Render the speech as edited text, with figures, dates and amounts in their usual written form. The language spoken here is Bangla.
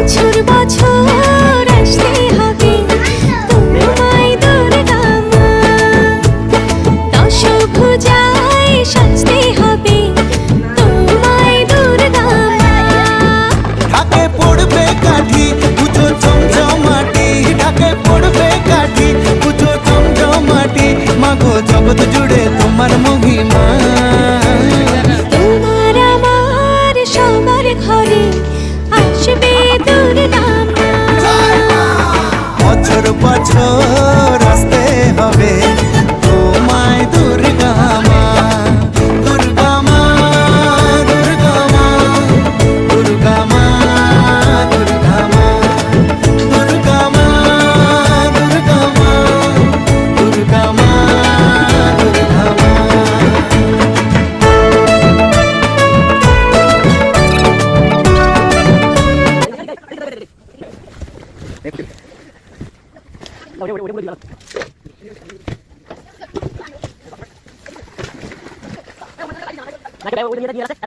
বছর বছর আসতে হবে তোমায় দুর্গা মা, দশভুজায় সাজতে হবে তোমায় দুর্গা মা। ঢাকে পড়বে কাঠি পুজো চমচমাটি, ঢাকে পড়বে কাঠি পুজো চমচমাটি, মাগো জগৎ জুড়ে তোমার মহিমা। তোমার আমার সবার ঘরে আসবে দুর্গা মা। বছর বছর আসতে হবে তোমায় দুর্গা মা, দুর্গা মা, দুর্গা মা, দুর্গা মা, দুর্গা মা, দুর্গা মা, দুর্গা মা, দুর্গা মা, দুর্গা মা। Nah,